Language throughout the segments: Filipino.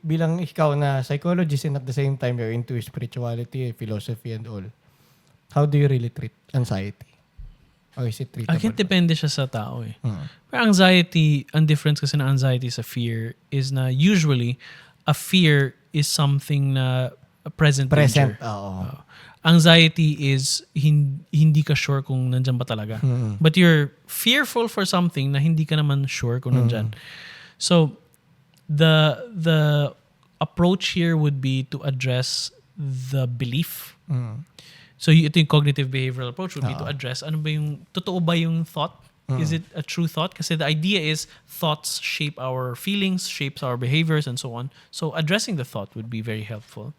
Bilang ikaw na psychologist and at the same time you're into spirituality, philosophy and all, how do you really treat anxiety? Or is it treatable? Again, depende siya sa tao eh. Hmm. Pero anxiety, ang difference kasi ng anxiety sa fear is na usually, a fear is something na a present Present, danger. oo. Anxiety is hindi ka sure kung nandyan ba talaga. But you're fearful for something na hindi ka naman sure kung nandyan. So, the approach here would be to address the belief. So ito yung cognitive behavioral approach would be to address ano ba yung, totoo ba yung thought? Is it a true thought? Kasi the idea is thoughts shape our feelings, shapes our behaviors and so on. So addressing the thought would be very helpful.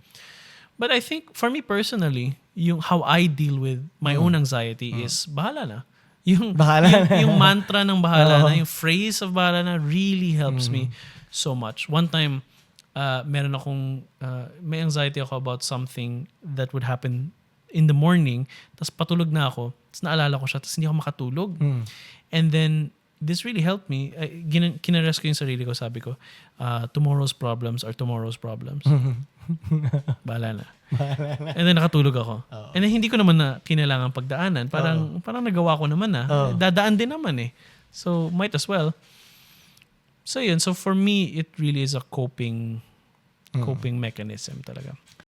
But I think for me personally, yung how I deal with my own anxiety is bahala na. Yung, Bahala na. yung mantra ng bahala na, yung phrase of bahala na really helps me so much. One time, meron akong, may anxiety ako about something that would happen in the morning, tapos patulog na ako, tapos naalala ko siya, tapos hindi ako makatulog. And then, this really helped me. Kinares ko yung sarili ko, sabi ko, tomorrow's problems are tomorrow's problems. Bahala na. And then nakatulog ako. And then hindi ko naman na kinailangan pagdaanan. Parang nagawa ko naman na. Dadaan din naman eh. So, might as well. So yun. So for me, it really is a coping mechanism talaga.